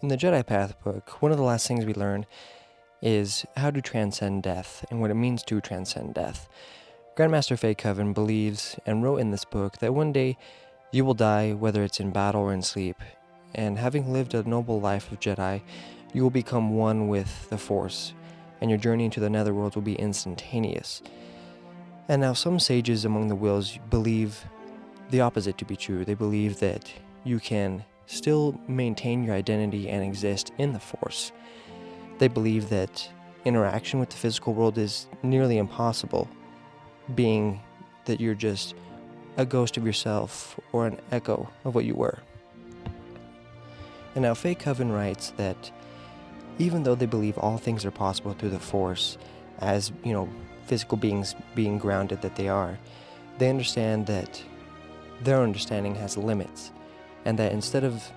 In the Jedi Path book, one of the last things we learn is how to transcend death and what it means to transcend death. Grandmaster Fay Coven believes and wrote in this book that one day you will die, whether it's in battle or in sleep, and having lived a noble life of Jedi, you will become one with the Force, and your journey into the Netherworld will be instantaneous. And now some sages among the Whills believe the opposite to be true. They believe that you can still maintain your identity and exist in the Force. They believe that interaction with the physical world is nearly impossible, being that you're just a ghost of yourself or an echo of what you were. And now Fay Coven writes that even though they believe all things are possible through the Force, as, physical beings being grounded that they are, they understand that their understanding has limits, and that instead of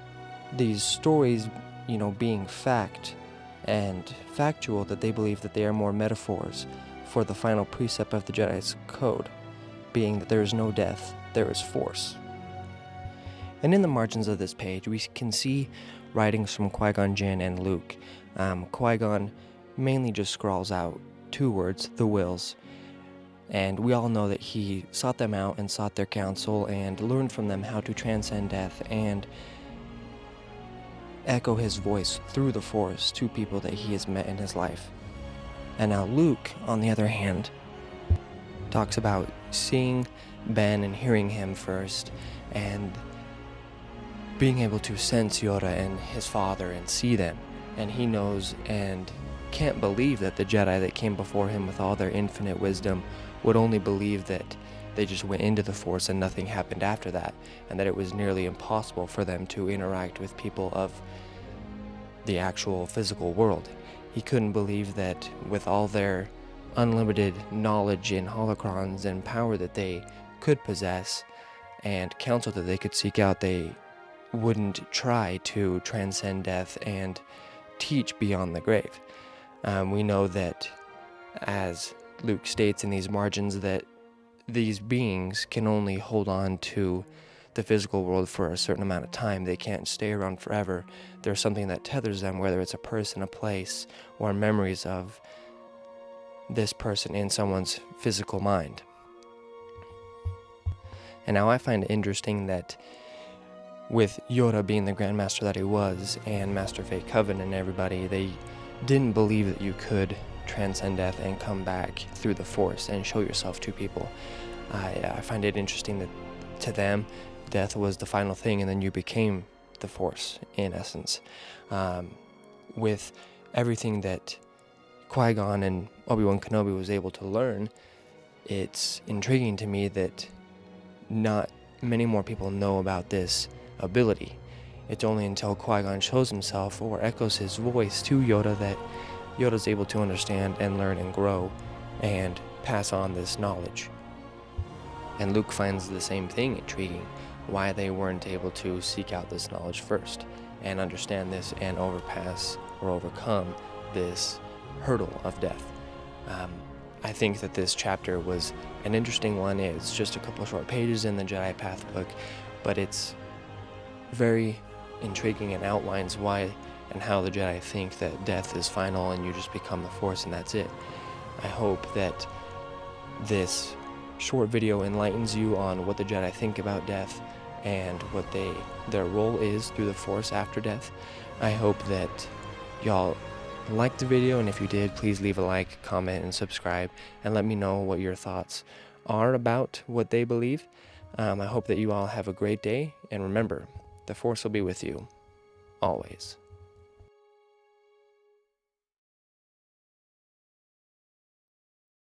these stories, being fact and factual, that they believe that they are more metaphors for the final precept of the Jedi's code, being that there is no death, there is force. And in the margins of this page, we can see writings from Qui-Gon Jinn and Luke. Qui-Gon mainly just scrawls out two words, the Whills, and we all know that he sought them out and sought their counsel and learned from them how to transcend death and echo his voice through the Force to people that he has met in his life. And now Luke, on the other hand, talks about seeing Ben and hearing him first, and being able to sense Yoda and his father and see them, and he knows and can't believe that the Jedi that came before him with all their infinite wisdom would only believe that they just went into the Force and nothing happened after that, and that it was nearly impossible for them to interact with people of the actual physical world. He couldn't believe that with all their unlimited knowledge in holocrons and power that they could possess and counsel that they could seek out, they wouldn't try to transcend death and teach beyond the grave. We know that, as Luke states in these margins, that these beings can only hold on to the physical world for a certain amount of time. They can't stay around forever. There's something that tethers them, whether it's a person, a place, or memories of this person in someone's physical mind. And now I find it interesting that with Yoda being the Grandmaster that he was, and Master Fay Coven and everybody, they didn't believe that you could transcend death and come back through the Force and show yourself to people. I find it interesting that to them, death was the final thing, and then you became the Force, in essence. With everything that Qui-Gon and Obi-Wan Kenobi was able to learn, it's intriguing to me that not many more people know about this ability. It's only until Qui-Gon shows himself or echoes his voice to Yoda that Yoda's able to understand and learn and grow and pass on this knowledge. And Luke finds the same thing intriguing, why they weren't able to seek out this knowledge first and understand this and overcome this hurdle of death. I think that this chapter was an interesting one. It's just a couple of short pages in the Jedi Path book, but it's very intriguing and outlines why and how the Jedi think that death is final and you just become the Force and that's it. I hope that this short video enlightens you on what the Jedi think about death and what their role is through the Force after death. I hope that y'all liked the video, and if you did, please leave a like, comment, and subscribe, and let me know what your thoughts are about what they believe. I hope that you all have a great day, and remember, the Force will be with you, always.